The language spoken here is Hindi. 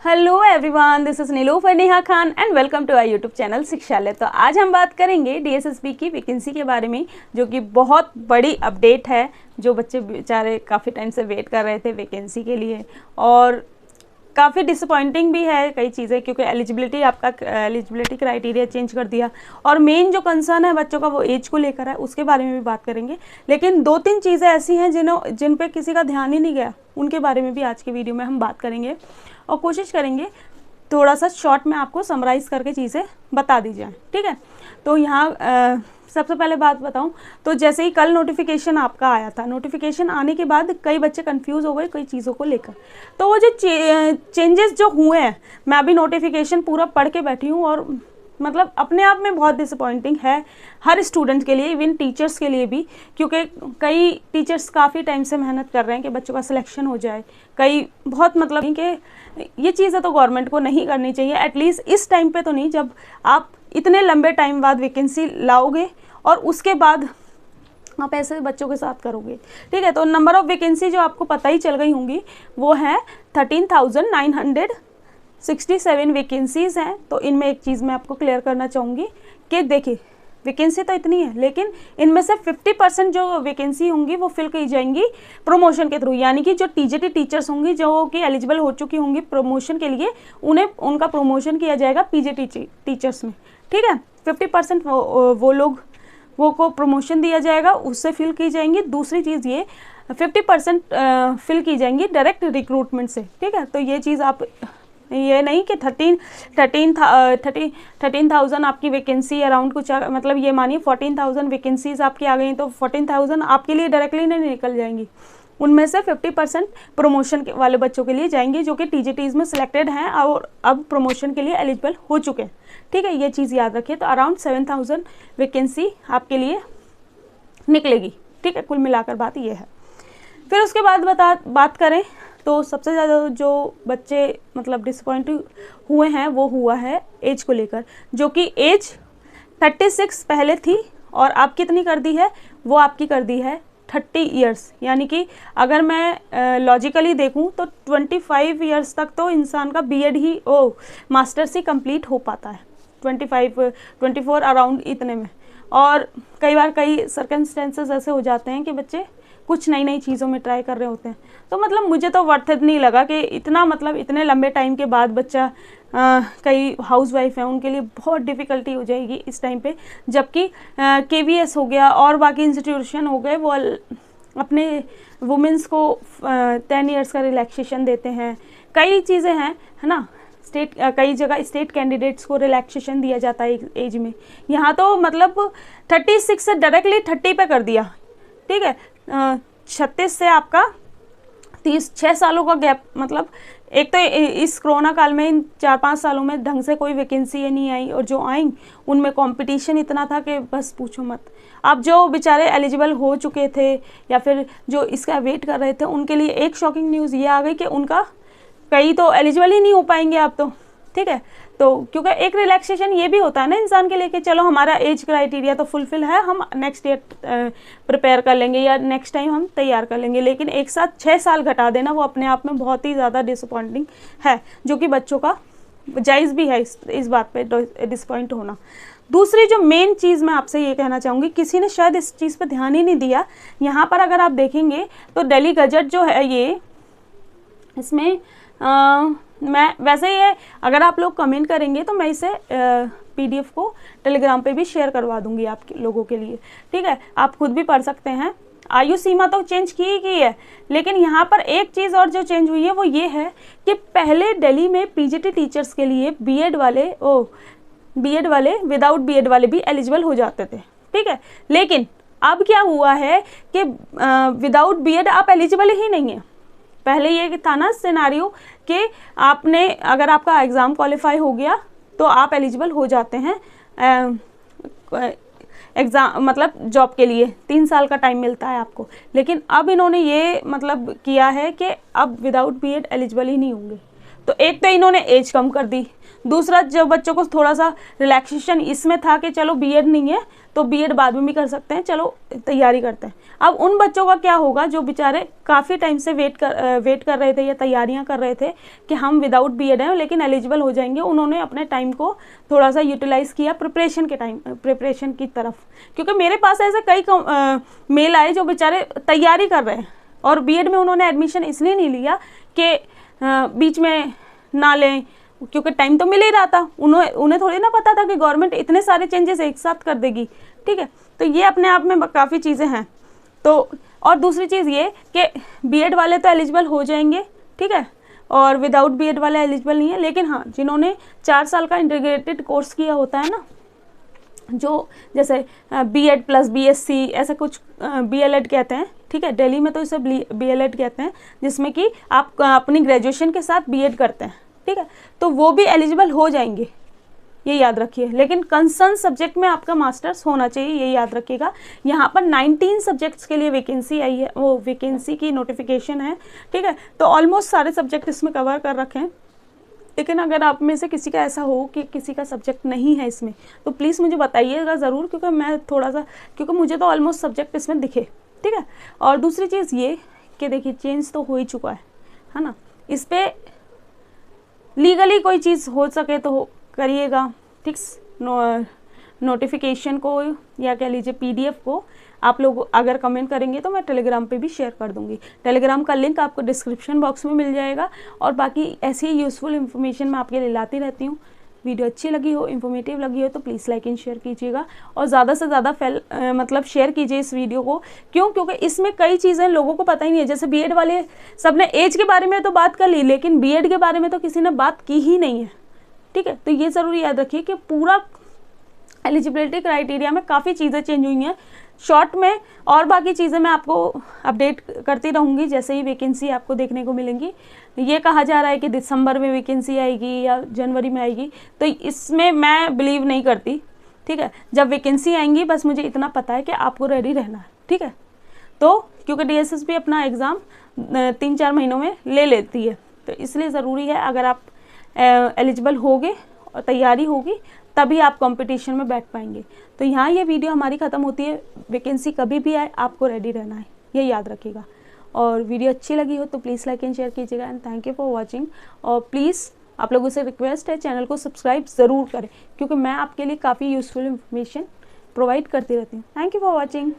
Hello everyone, this is Nilufar Neha Khan and welcome to our YouTube channel Shikshalay. तो आज हम बात करेंगे डीएसएसबी की वैकेंसी के बारे में, जो कि बहुत बड़ी अपडेट है। जो बच्चे बेचारे काफ़ी टाइम से वेट कर रहे थे वैकेंसी के लिए, और काफ़ी डिसअपॉइंटिंग भी है कई चीज़ें, क्योंकि एलिजिबिलिटी क्राइटेरिया चेंज कर दिया। और मेन जो कंसर्न है बच्चों का वो एज को लेकर है, उसके बारे में भी बात करेंगे। लेकिन दो तीन चीज़ें ऐसी हैं जिन पे किसी का ध्यान ही नहीं गया, उनके बारे में भी आज की वीडियो में हम बात करेंगे और कोशिश करेंगे थोड़ा सा शॉर्ट में आपको समराइज करके चीज़ें बता दी जाए। ठीक है, तो यहाँ सबसे पहले बात बताऊं तो जैसे ही कल नोटिफिकेशन आपका आया था, नोटिफिकेशन आने के बाद कई बच्चे कंफ्यूज हो गए कई चीज़ों को लेकर। तो वो जो चेंजेस जो हुए हैं, मैं अभी नोटिफिकेशन पूरा पढ़ के बैठी हूँ, और मतलब अपने आप में बहुत डिसअपॉइंटिंग है हर स्टूडेंट के लिए, इवन टीचर्स के लिए भी, क्योंकि कई टीचर्स काफ़ी टाइम से मेहनत कर रहे हैं कि बच्चों का सिलेक्शन हो जाए। कई बहुत मतलब कि ये चीज़ें तो गवर्नमेंट को नहीं करनी चाहिए, एटलीस्ट इस टाइम पे तो नहीं, जब आप इतने लंबे टाइम बाद वैकेंसी लाओगे और उसके बाद आप ऐसे बच्चों के साथ करोगे। ठीक है, तो नंबर ऑफ़ वैकेंसी जो आपको पता ही चल गई होंगी वो है 13,967 वैकेंसीज़ हैं। तो इनमें एक चीज़ मैं आपको क्लियर करना चाहूँगी कि देखिए, वैकेंसी तो इतनी है, लेकिन इनमें से 50% जो वैकेंसी होंगी वो फिल की जाएंगी प्रमोशन के थ्रू, यानी कि जो टीजीटी टीचर्स होंगी जो कि एलिजिबल हो चुकी होंगी प्रमोशन के लिए, उन्हें उनका प्रमोशन किया जाएगा पीजीटी टीचर्स में। ठीक है, 50% वो लोग वो को प्रमोशन दिया जाएगा, उससे फिल की जाएंगी। दूसरी चीज़ ये 50% फिल की जाएंगी डायरेक्ट रिक्रूटमेंट से। ठीक है, तो ये चीज़ आप ये नहीं कि 13,000 आपकी वैकेंसी अराउंड कुछ, मतलब ये मानिए 14,000 वैकेंसीज आपकी आ गई, तो 14,000 आपके लिए डायरेक्टली नहीं निकल जाएंगी। उनमें से 50% प्रमोशन वाले बच्चों के लिए जाएंगी जो कि टीजीटीज़ में सिलेक्टेड हैं और अब प्रमोशन के लिए एलिजिबल हो चुके हैं। ठीक है, ये चीज़ याद रखिए। तो अराउंड 7,000 वैकेंसी आपके लिए निकलेगी। ठीक है, कुल मिलाकर बात ये है। फिर उसके बाद बात करें तो सबसे ज़्यादा जो बच्चे मतलब डिसअपॉइंट हुए हैं वो हुआ है एज को लेकर, जो कि एज 36 पहले थी और आप कितनी कर दी है, वो आपकी कर दी है 30 ईयर्स। यानी कि अगर मैं लॉजिकली देखूं तो 25 ईयर्स तक तो इंसान का बीएड ही मास्टर्स ही कंप्लीट हो पाता है, 24 अराउंड इतने में। और कई बार कई सर्कमस्टेंसेस ऐसे हो जाते हैं कि बच्चे कुछ नई नई चीज़ों में ट्राई कर रहे होते हैं। तो मतलब मुझे तो वर्थ इट नहीं लगा कि इतना मतलब इतने लंबे टाइम के बाद बच्चा कई हाउसवाइफ हैं उनके लिए बहुत डिफ़िकल्टी हो जाएगी इस टाइम पे, जबकि केवीएस हो गया और बाकी इंस्टीट्यूशन हो गए वो अपने वुमेंस को 10 ईयर्स का रिलैक्सेशन देते हैं। कई चीज़ें हैं, है ना। कई जगह स्टेट कैंडिडेट्स को रिलैक्सेशन दिया जाता है एज में। यहाँ तो मतलब 36 से डायरेक्टली 30 पे कर दिया। ठीक है, 36 से आपका 6 सालों का गैप। मतलब एक तो इस कोरोना काल में इन 4-5 सालों में ढंग से कोई वैकेंसी नहीं आई, और जो आई उनमें कंपटीशन इतना था कि बस पूछो मत। अब जो बेचारे एलिजिबल हो चुके थे या फिर जो इसका वेट कर रहे थे, उनके लिए एक शॉकिंग न्यूज़ ये आ गई कि उनका कई तो एलिजिबल ही नहीं हो पाएंगे आप तो। ठीक है, तो क्योंकि एक रिलैक्सेशन ये भी होता है ना इंसान के लिए कि चलो हमारा एज क्राइटेरिया तो फुलफिल है, हम नेक्स्ट ईयर प्रिपेयर कर लेंगे या नेक्स्ट टाइम हम तैयार कर लेंगे। लेकिन एक साथ 6 साल घटा देना वो अपने आप में बहुत ही ज़्यादा डिसअपॉइंटिंग है, जो कि बच्चों का जायज़ भी है इस बात पे डिसअपॉइंट होना। दूसरी जो मेन चीज़ मैं आपसे ये कहना चाहूँगी, किसी ने शायद इस चीज़ पर ध्यान ही नहीं दिया। यहाँ पर अगर आप देखेंगे तो दिल्ली गजट जो है ये, इसमें मैं वैसे ही अगर आप लोग कमेंट करेंगे तो मैं इसे पीडीएफ को टेलीग्राम पे भी शेयर करवा दूंगी आप लोगों के लिए। ठीक है, आप खुद भी पढ़ सकते हैं। आयु सीमा तो चेंज की ही की है, लेकिन यहाँ पर एक चीज़ और जो चेंज हुई है वो ये है कि पहले दिल्ली में पीजीटी टीचर्स के लिए बीएड वाले विदाउट बीएड वाले भी एलिजिबल हो जाते थे। ठीक है, लेकिन अब क्या हुआ है कि विदाउट बीएड आप एलिजिबल ही नहीं है। पहले ये था ना सिनेरियो कि आपने अगर आपका एग्ज़ाम क्वालिफाई हो गया तो आप एलिजिबल हो जाते हैं एग्ज़ाम मतलब जॉब के लिए, 3 साल का टाइम मिलता है आपको। लेकिन अब इन्होंने ये मतलब किया है कि अब विदाउट बीएड एलिजिबल ही नहीं होंगे। तो एक तो इन्होंने एज कम कर दी, दूसरा जो बच्चों को थोड़ा सा रिलैक्सेशन इसमें था कि चलो बीएड नहीं है तो बीएड बाद में भी कर सकते हैं, चलो तैयारी करते हैं। अब उन बच्चों का क्या होगा जो बेचारे काफ़ी टाइम से वेट कर रहे थे या तैयारियां कर रहे थे कि हम विदाउट बीएड हैं लेकिन एलिजिबल हो जाएंगे। उन्होंने अपने टाइम को थोड़ा सा यूटिलाइज़ किया प्रिपरेशन की तरफ, क्योंकि मेरे पास ऐसे कई मेल आए जो बेचारे तैयारी कर रहे हैं और बीएड में उन्होंने एडमिशन इसलिए नहीं लिया कि बीच में ना लें, क्योंकि टाइम तो मिल ही रहा था। उन्हें थोड़ी ना पता था कि गवर्नमेंट इतने सारे चेंजेस एक साथ कर देगी, ठीक है। तो ये अपने आप में काफ़ी चीज़ें हैं। तो और दूसरी चीज़ ये कि बीएड वाले तो एलिजिबल हो जाएंगे, ठीक है, और विदाउट बीएड वाले एलिजिबल नहीं है। लेकिन हाँ, जिन्होंने 4 साल का इंटीग्रेटेड कोर्स किया होता है ना, जो जैसे बीएड प्लस बीएससी ऐसा कुछ बीएलएड कहते हैं, ठीक है, दिल्ली में तो इसे बीएलएड कहते हैं, जिसमें कि आप अपनी ग्रेजुएशन के साथ बीएड करते हैं, ठीक है, तो वो भी एलिजिबल हो जाएंगे, ये याद रखिए। लेकिन कंसर्न सब्जेक्ट में आपका मास्टर्स होना चाहिए, ये याद रखिएगा। यहाँ पर 19 सब्जेक्ट्स के लिए वैकेंसी आई है, वो वैकेंसी की नोटिफिकेशन है, ठीक है। तो ऑलमोस्ट सारे सब्जेक्ट इसमें कवर कर रखे हैं। लेकिन अगर आप में से किसी का ऐसा हो कि किसी का सब्जेक्ट नहीं है इसमें, तो प्लीज़ मुझे बताइएगा ज़रूर, क्योंकि मैं थोड़ा सा, क्योंकि मुझे तो ऑलमोस्ट सब्जेक्ट इसमें दिखे, ठीक है। और दूसरी चीज़ ये कि देखिए चेंज तो हो ही चुका है ना, इस पर लीगली कोई चीज़ हो सके तो करिएगा, ठीक। नोटिफिकेशन को या कह लीजिए पीडीएफ को आप लोग अगर कमेंट करेंगे तो मैं टेलीग्राम पे भी शेयर कर दूंगी। टेलीग्राम का लिंक आपको डिस्क्रिप्शन बॉक्स में मिल जाएगा। और बाकी ऐसी ही यूज़फुल इन्फॉर्मेशन मैं आपके लिए लाती रहती हूँ। वीडियो अच्छी लगी हो, इन्फॉर्मेटिव लगी हो तो प्लीज़ लाइक एंड शेयर कीजिएगा और ज़्यादा से ज़्यादा मतलब शेयर कीजिए इस वीडियो को। क्यों? क्योंकि इसमें कई चीज़ें लोगों को पता ही नहीं है। जैसे बीएड वाले सबने एज के बारे में तो बात कर ली, लेकिन बीएड के बारे में तो किसी ने बात की ही नहीं है, ठीक है। तो ये ज़रूर याद रखिए कि पूरा एलिजिबिलिटी क्राइटेरिया में काफ़ी चीज़ें चेंज हुई हैं शॉर्ट में, और बाकी चीज़ें मैं आपको अपडेट करती रहूँगी जैसे ही वैकेंसी आपको देखने को मिलेंगी। ये कहा जा रहा है कि दिसंबर में वैकेंसी आएगी या जनवरी में आएगी, तो इसमें मैं बिलीव नहीं करती, ठीक है। जब वैकेंसी आएंगी बस मुझे इतना पता है कि आपको रेडी रहना है, ठीक है। तो क्योंकि डीएसएसबी अपना एग्ज़ाम 3-4 महीनों में ले लेती है, तो इसलिए ज़रूरी है अगर आप एलिजिबल होगे और तैयारी होगी तभी आप कंपटीशन में बैठ पाएंगे। तो यहाँ ये वीडियो हमारी ख़त्म होती है। वैकेंसी कभी भी आए आपको रेडी रहना है, ये याद रखिएगा। और वीडियो अच्छी लगी हो तो प्लीज़ लाइक एंड शेयर कीजिएगा। And thank you for watching. और प्लीज़ आप लोगों से रिक्वेस्ट है चैनल को सब्सक्राइब ज़रूर करें, क्योंकि मैं आपके लिए काफ़ी यूज़फुल इन्फॉर्मेशन प्रोवाइड करती रहती हूँ। Thank you for watching.